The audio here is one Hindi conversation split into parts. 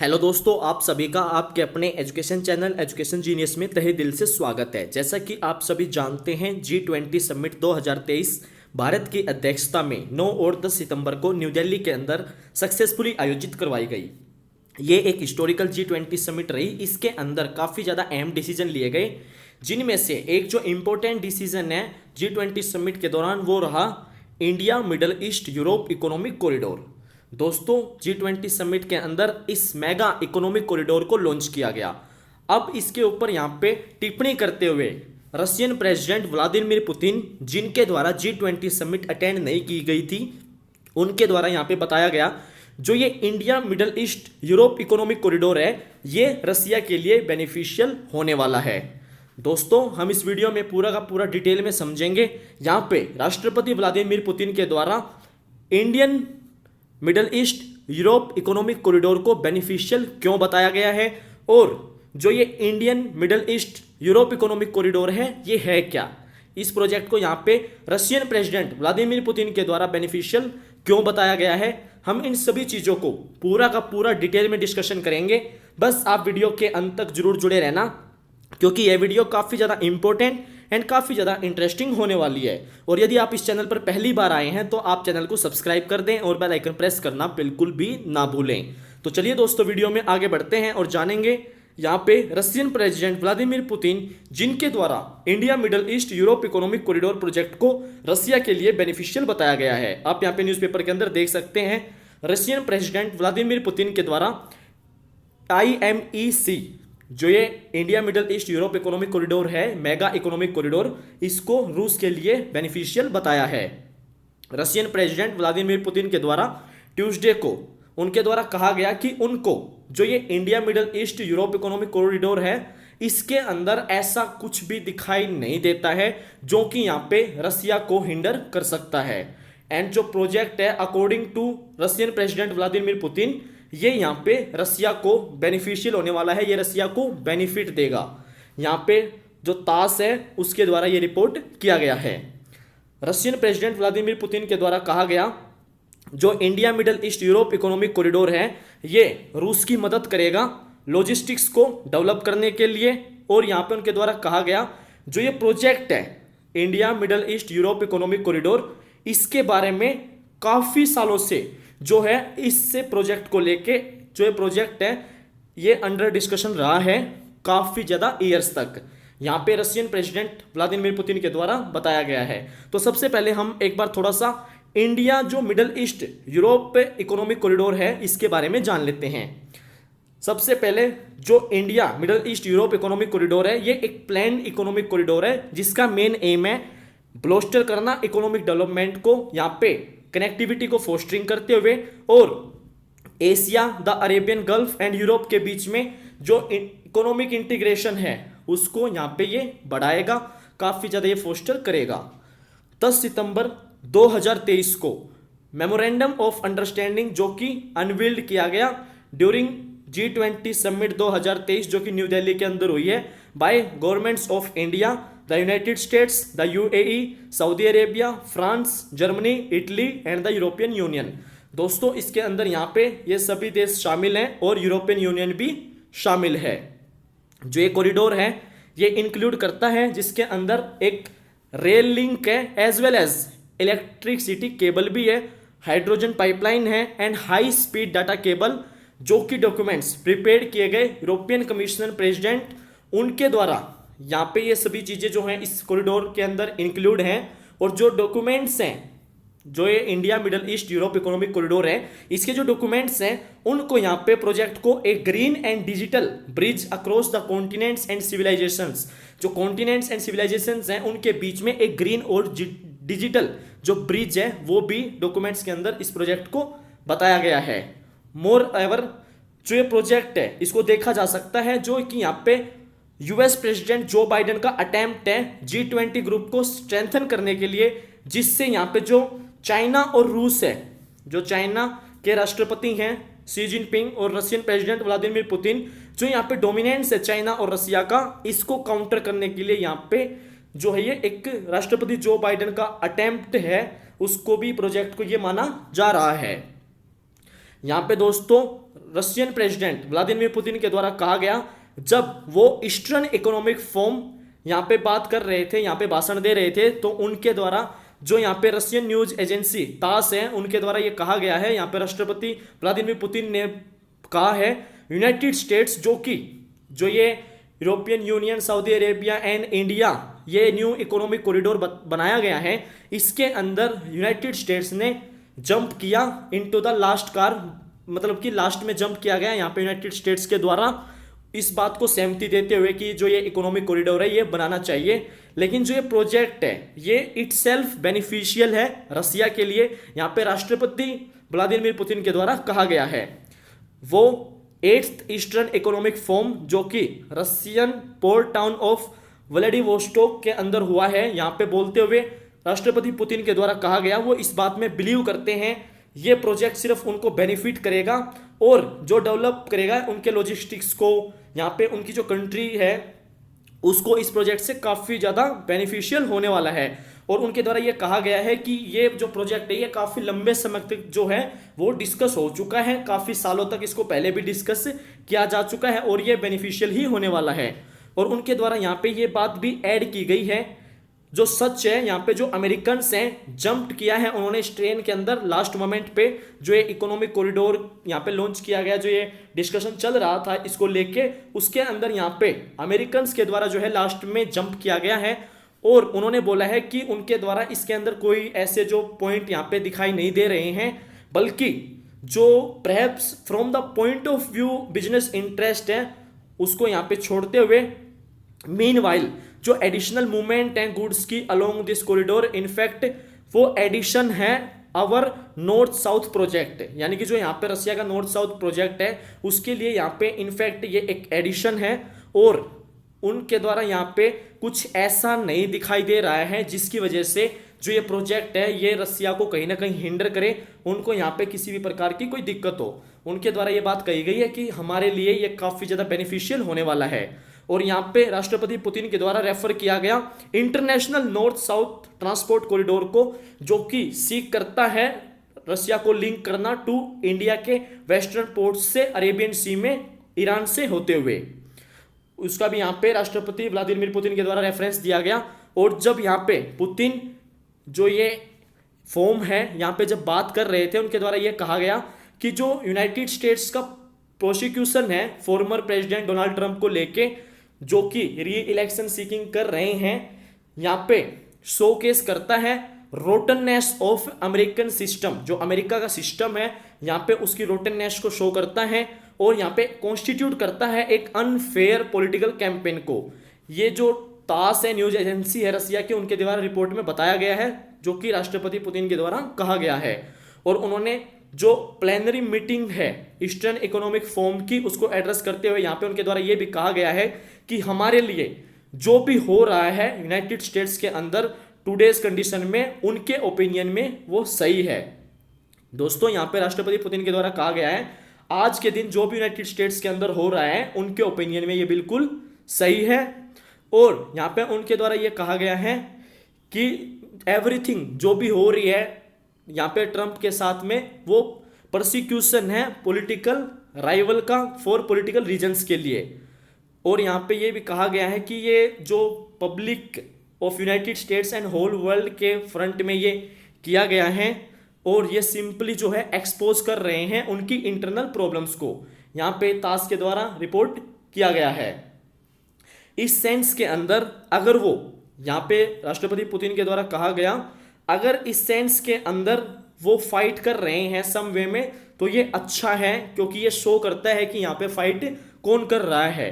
हेलो दोस्तों, आप सभी का आपके अपने एजुकेशन चैनल एजुकेशन जीनियस में तहे दिल से स्वागत है। जैसा कि आप सभी जानते हैं, G20 समिट 2023 भारत की अध्यक्षता में 9 और 10 सितंबर को न्यू दिल्ली के अंदर सक्सेसफुली आयोजित करवाई गई। ये एक हिस्टोरिकल G20 समिट रही। इसके अंदर काफ़ी ज़्यादा अहम डिसीजन लिए गए, जिनमें से एक जो इम्पोर्टेंट डिसीजन है G20 समिट के दौरान वो रहा India middle east Europe economic corridor. दोस्तों, G20 समिट के अंदर इस मेगा इकोनॉमिक कॉरिडोर को लॉन्च किया गया। अब इसके ऊपर यहाँ पे टिप्पणी करते हुए रशियन प्रेसिडेंट व्लादिमीर पुतिन, जिनके द्वारा G20 समिट अटेंड नहीं की गई थी, उनके द्वारा यहाँ पे बताया गया जो ये India middle east Europe economic corridor है, ये रसिया के लिए बेनिफिशियल होने वाला है। दोस्तों, हम इस वीडियो में पूरा का पूरा डिटेल में समझेंगे। यहाँ पे राष्ट्रपति व्लादिमीर पुतिन के द्वारा Indian middle east Europe economic corridor को बेनिफिशियल क्यों बताया गया है, और जो ये Indian middle east Europe economic corridor है ये है क्या, इस प्रोजेक्ट को यहाँ पे रशियन प्रेसिडेंट व्लादिमीर पुतिन के द्वारा बेनिफिशियल क्यों बताया गया है, हम इन सभी चीज़ों को पूरा का पूरा डिटेल में डिस्कशन करेंगे। बस आप वीडियो के अंत तक जरूर जुड़े रहना, क्योंकि यह वीडियो काफ़ी ज़्यादा इंपॉर्टेंट एंड काफ़ी ज़्यादा इंटरेस्टिंग होने वाली है। और यदि आप इस चैनल पर पहली बार आए हैं तो आप चैनल को सब्सक्राइब कर दें और बेल आइकन प्रेस करना बिल्कुल भी ना भूलें। तो चलिए दोस्तों, वीडियो में आगे बढ़ते हैं और जानेंगे यहाँ पे रशियन प्रेसिडेंट व्लादिमीर पुतिन, जिनके द्वारा India middle east Europe economic corridor project को रसिया के लिए बेनिफिशियल बताया गया है। आप यहाँ पे न्यूज़पेपर के अंदर देख सकते हैं, रशियन प्रेसिडेंट व्लादिमीर पुतिन के द्वारा IMEC, जो ये India middle east Europe economic corridor है, मेगा इकोनॉमिक कॉरिडोर, इसको रूस के लिए बेनिफिशियल बताया है। रशियन प्रेसिडेंट व्लादिमीर पुतिन के द्वारा ट्यूसडे को उनके द्वारा कहा गया कि उनको जो ये India middle east Europe economic corridor है, इसके अंदर ऐसा कुछ भी दिखाई नहीं देता है जो कि यहाँ पे रसिया को हिंडर कर सकता है। एंड जो प्रोजेक्ट है, according to Russian president Vladimir Putin, ये यहाँ पे रसिया को बेनिफिशियल होने वाला है, ये रसिया को बेनिफिट देगा। यहाँ पे जो तास है उसके द्वारा ये रिपोर्ट किया गया है। रशियन प्रेसिडेंट व्लादिमीर पुतिन के द्वारा कहा गया जो India middle east Europe economic corridor है, ये रूस की मदद करेगा लॉजिस्टिक्स को डेवलप करने के लिए। और यहाँ पे उनके द्वारा कहा गया जो ये प्रोजेक्ट है India middle east Europe economic corridor, इसके बारे में काफ़ी सालों से जो है इससे प्रोजेक्ट को लेके जो ये प्रोजेक्ट है ये अंडर डिस्कशन रहा है काफ़ी ज़्यादा ईयर्स तक। यहाँ पे रशियन प्रेसिडेंट व्लादिमीर पुतिन के द्वारा बताया गया है। तो सबसे पहले हम एक बार थोड़ा सा इंडिया जो middle east Europe economic corridor है इसके बारे में जान लेते हैं। सबसे पहले जो India middle east Europe economic corridor है, ये एक प्लान इकोनॉमिक कॉरिडोर है जिसका मेन एम है ब्लोस्टर करना इकोनॉमिक डेवलपमेंट को, यहाँ पे कनेक्टिविटी को फोस्टरिंग करते हुए, और Asia, the Arabian gulf and Europe के बीच में जो इकोनॉमिक इंटीग्रेशन है उसको यहाँ पे ये बढ़ाएगा, काफ़ी ज़्यादा ये फोस्टर करेगा। 10 सितंबर 2023 को मेमोरेंडम ऑफ अंडरस्टैंडिंग जो कि अनवील्ड किया गया ड्यूरिंग G20 समिट 2023, जो कि न्यू दिल्ली के अंदर हुई है, bye governments of India, the United states, the UAE, Saudi Arabia, France, Germany, Italy and the European union. दोस्तों, इसके अंदर यहाँ पे ये सभी देश शामिल हैं और यूरोपियन यूनियन भी शामिल है। जो ये कॉरिडोर है ये इंक्लूड करता है जिसके अंदर एक रेल लिंक है, as well as electricity cable भी है, हाइड्रोजन पाइपलाइन है and high speed data cable, जो कि डॉक्यूमेंट्स प्रिपेयर किए गए यूरोपियन कमिश्नर प्रेसिडेंट, उनके द्वारा यहाँ पे ये सभी चीज़ें जो हैं इस कॉरिडोर के अंदर इंक्लूड हैं। और जो डॉक्यूमेंट्स हैं, जो ये India middle east Europe economic corridor है, इसके जो डॉक्यूमेंट्स हैं उनको यहाँ पे प्रोजेक्ट को एक green and digital bridge across the continents and civilisations, जो कॉन्टिनेंट्स एंड सिविलाइजेशंस हैं उनके बीच में एक ग्रीन और डिजिटल जो ब्रिज है वो भी डॉक्यूमेंट्स के अंदर इस प्रोजेक्ट को बताया गया है। मोर एवर जो ये प्रोजेक्ट है इसको देखा जा सकता है जो कि यहाँ पे US प्रेसिडेंट जो बाइडेन का अटेम्प्ट है G20 ग्रुप को स्ट्रेंथन करने के लिए, जिससे यहाँ पे जो चाइना और रूस है, जो चाइना के राष्ट्रपति हैं शी जिनपिंग और रशियन प्रेसिडेंट व्लादिमीर पुतिन, जो यहाँ पे डोमिनेंस है चाइना और रसिया का, इसको काउंटर करने के लिए यहाँ पे जो है ये एक राष्ट्रपति जो बाइडेन का अटेम्प्ट है, उसको भी प्रोजेक्ट को ये माना जा रहा है। यहाँ पे दोस्तों रशियन प्रेसिडेंट व्लादिमीर पुतिन के द्वारा कहा गया, जब वो ईस्टर्न इकोनॉमिक फोरम यहाँ पे बात कर रहे थे, यहाँ पे भाषण दे रहे थे, तो उनके द्वारा जो यहाँ पे रशियन न्यूज एजेंसी तास है उनके द्वारा ये कहा गया है, यहाँ पे राष्ट्रपति व्लादिमीर पुतिन ने कहा है यूनाइटेड स्टेट्स जो ये European union, Saudi Arabia and India, ये न्यू इकोनॉमिक कॉरिडोर बनाया गया है, इसके अंदर यूनाइटेड स्टेट्स ने जंप किया इनटू द लास्ट कार, मतलब कि लास्ट में जंप किया गया यहाँ पे यूनाइटेड स्टेट्स के द्वारा, इस बात को सहमति देते हुए कि जो ये इकोनॉमिक कॉरिडोर है ये बनाना चाहिए। लेकिन जो ये प्रोजेक्ट है ये इटसेल्फ बेनिफिशियल है रसिया के लिए, यहाँ पे राष्ट्रपति व्लादिमीर पुतिन के द्वारा कहा गया है। वो 8th ईस्टर्न इकोनॉमिक फोरम जो कि Russian port town of Vladivostok के अंदर हुआ है, यहाँ पे बोलते हुए राष्ट्रपति पुतिन के द्वारा कहा गया, वो इस बात में बिलीव करते हैं ये प्रोजेक्ट सिर्फ उनको बेनिफिट करेगा और जो डेवलप करेगा उनके लॉजिस्टिक्स को, यहाँ पे उनकी जो कंट्री है उसको इस प्रोजेक्ट से काफ़ी ज़्यादा बेनिफिशियल होने वाला है। और उनके द्वारा ये कहा गया है कि ये जो प्रोजेक्ट है ये काफ़ी लंबे समय तक जो है वो डिस्कस हो चुका है, काफ़ी सालों तक इसको पहले भी डिस्कस किया जा चुका है और ये बेनिफिशियल ही होने वाला है। और उनके द्वारा यहाँ पे ये बात भी ऐड की गई है, जो सच है यहाँ पे जो अमेरिकन हैं जंप किया है उन्होंने इस ट्रेन के अंदर लास्ट मोमेंट पे, जो ये इकोनॉमिक कॉरिडोर यहाँ पे लॉन्च किया गया, जो ये डिस्कशन चल रहा था इसको लेके, उसके अंदर यहाँ पे अमेरिकन के द्वारा जो है लास्ट में जंप किया गया है। और उन्होंने बोला है कि उनके द्वारा इसके अंदर कोई ऐसे जो पॉइंट यहाँ पे दिखाई नहीं दे रहे हैं, बल्कि जो perhaps from the point of view business interest है उसको यहाँ पे छोड़ते हुए मीनवाइल जो एडिशनल मूवमेंट है गुड्स की अलोंग दिस कॉरिडोर, इनफैक्ट वो एडिशन है अवर नॉर्थ साउथ प्रोजेक्ट, यानी कि जो यहाँ पे रसिया का नॉर्थ साउथ प्रोजेक्ट है उसके लिए यहाँ पे इनफैक्ट ये एक एडिशन है। और उनके द्वारा यहाँ पे कुछ ऐसा नहीं दिखाई दे रहा है जिसकी वजह से जो ये प्रोजेक्ट है ये रसिया को कहीं ना कहीं हिंडर करे, उनको यहाँ पे किसी भी प्रकार की कोई दिक्कत हो। उनके द्वारा ये बात कही गई है कि हमारे लिए ये काफ़ी ज़्यादा बेनिफिशियल होने वाला है। और यहाँ पे राष्ट्रपति पुतिन के द्वारा रेफर किया गया international north south transport corridor को, जो कि सीक करता है रसिया को लिंक करना टू इंडिया के वेस्टर्न पोर्ट से अरेबियन सी में ईरान से होते हुए, उसका भी यहाँ पे राष्ट्रपति व्लादिमीर पुतिन के द्वारा रेफरेंस दिया गया। और जब यहाँ पे पुतिन जो ये फॉर्म है यहाँ पे जब बात कर रहे थे उनके द्वारा ये कहा गया कि जो यूनाइटेड स्टेट्स का प्रोसिक्यूशन है फॉर्मर प्रेसिडेंट डोनाल्ड ट्रंप को लेके, जो कि री इलेक्शन सीकिंग कर रहे हैं, यहाँ पे शोकेस करता है रोटननेस ऑफ अमेरिकन सिस्टम, जो अमेरिका का सिस्टम है यहाँ पे उसकी रोटननेस को शो करता है और यहाँ पे कॉन्स्टिट्यूट करता है एक अनफेयर पॉलिटिकल कैंपेन को। ये जो तास है न्यूज एजेंसी है रसिया की, उनके द्वारा रिपोर्ट में बताया गया है, जो कि राष्ट्रपति पुतिन के द्वारा कहा गया है। और उन्होंने जो प्लेनरी मीटिंग है ईस्टर्न इकोनॉमिक फोरम की उसको एड्रेस करते हुए यहाँ पे उनके द्वारा ये भी कहा गया है कि हमारे लिए जो भी हो रहा है यूनाइटेड स्टेट्स के अंदर टुडेज कंडीशन में, उनके ओपिनियन में वो सही है। दोस्तों यहाँ पे राष्ट्रपति पुतिन के द्वारा कहा गया है आज के दिन जो भी यूनाइटेड स्टेट्स के अंदर हो रहा है उनके ओपिनियन में ये बिल्कुल सही है। और यहाँ पे उनके द्वारा ये कहा गया है कि एवरीथिंग जो भी हो रही है यहाँ पे ट्रंप के साथ में वो परसिक्यूशन है पॉलिटिकल राइवल का फॉर पॉलिटिकल रीजंस के लिए। और यहाँ पे ये भी कहा गया है कि ये जो public of United States and whole world के फ्रंट में ये किया गया है और ये सिंपली जो है एक्सपोज कर रहे हैं उनकी इंटरनल प्रॉब्लम्स को, यहाँ पे तास के द्वारा रिपोर्ट किया गया है। इस सेंस के अंदर अगर वो यहाँ पे राष्ट्रपति पुतिन के द्वारा कहा गया, अगर इस सेंस के अंदर वो फाइट कर रहे हैं सम वे में तो ये अच्छा है, क्योंकि ये शो करता है कि यहाँ पे फाइट कौन कर रहा है।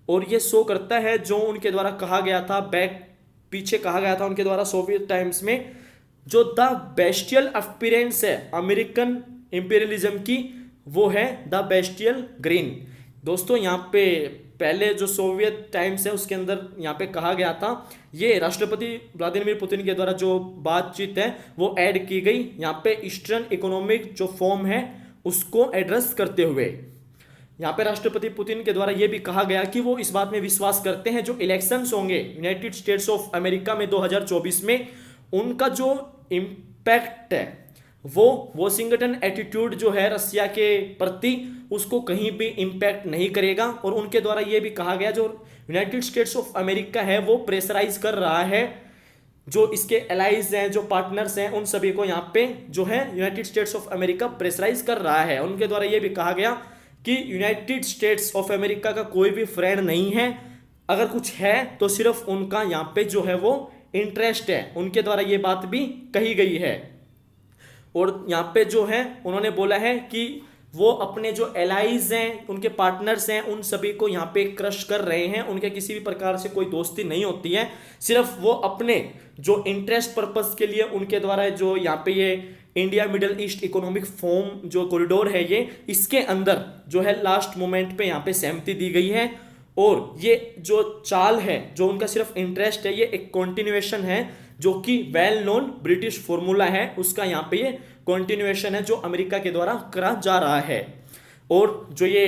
और ये शो करता है जो उनके द्वारा कहा गया था पीछे कहा गया था उनके द्वारा सोवियत टाइम्स में, जो द बेस्टियल अपीयरेंस है अमेरिकन इंपीरियलिज्म की, वो है द बेस्टियल ग्रीन। दोस्तों यहाँ पे पहले जो सोवियत टाइम्स है उसके अंदर यहाँ पे कहा गया था, ये राष्ट्रपति व्लादिमीर पुतिन के द्वारा जो बातचीत है वो ऐड की गई यहाँ पे ईस्टर्न इकोनॉमिक जो फॉर्म है उसको एड्रेस करते हुए। यहाँ पे राष्ट्रपति पुतिन के द्वारा ये भी कहा गया कि वो इस बात में विश्वास करते हैं जो इलेक्शंस होंगे यूनाइटेड स्टेट्स ऑफ अमेरिका में 2024 में, उनका जो इम्पैक्ट है वो वॉशिंगटन एटीट्यूड जो है रसिया के प्रति उसको कहीं भी इम्पैक्ट नहीं करेगा। और उनके द्वारा ये भी कहा गया जो यूनाइटेड स्टेट्स ऑफ अमेरिका है वो प्रेशराइज कर रहा है जो इसके एलाइज हैं, जो पार्टनर्स हैं, उन सभी को यहाँ पे जो है United States of America pressurise कर रहा है। उनके द्वारा ये भी कहा गया कि यूनाइटेड स्टेट्स ऑफ अमेरिका का कोई भी फ्रेंड नहीं है, अगर कुछ है तो सिर्फ उनका यहाँ पे जो है वो इंटरेस्ट है। उनके द्वारा ये बात भी कही गई है। और यहाँ पे जो है उन्होंने बोला है कि वो अपने जो एलाइज हैं, उनके पार्टनर्स हैं, उन सभी को यहाँ पे क्रश कर रहे हैं। उनके किसी भी प्रकार से कोई दोस्ती नहीं होती है, सिर्फ वो अपने जो इंटरेस्ट पर्पस के लिए उनके द्वारा जो यहाँ पे ये India middle east economic forum जो कॉरिडोर है ये इसके अंदर जो है लास्ट मोमेंट पे यहाँ पे सहमति दी गई है। और ये जो चाल है जो उनका सिर्फ इंटरेस्ट है, ये एक कॉन्टिन्यूएशन है जो कि वेल नोन ब्रिटिश फॉर्मूला है, उसका यहाँ पे ये कॉन्टिन्यूएशन है जो अमेरिका के द्वारा करा जा रहा है। और जो ये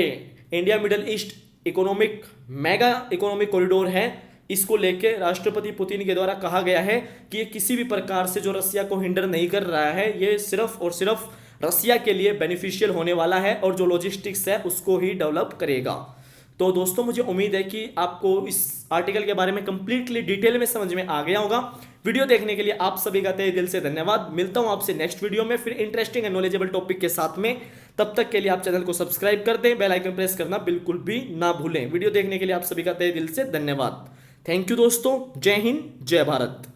India middle east economic mega economic corridor है, इसको लेके राष्ट्रपति पुतिन के द्वारा कहा गया है कि ये किसी भी प्रकार से जो रसिया को हिंडर नहीं कर रहा है, ये सिर्फ और सिर्फ रसिया के लिए बेनिफिशियल होने वाला है और जो लॉजिस्टिक्स है उसको ही डेवलप करेगा। तो दोस्तों मुझे उम्मीद है कि आपको इस आर्टिकल के बारे में कंप्लीटली डिटेल में समझ में आ गया होगा। वीडियो देखने के लिए आप सभी का तहे दिल से धन्यवाद। मिलता हूं आपसे नेक्स्ट वीडियो में फिर इंटरेस्टिंग एंड नॉलेजेबल टॉपिक के साथ में। तब तक के लिए आप चैनल को सब्सक्राइब कर दें, बेल आइकन प्रेस करना बिल्कुल भी ना भूलें। वीडियो देखने के लिए आप सभी का तहे दिल से धन्यवाद। थैंक यू दोस्तों। जय हिंद, जय भारत।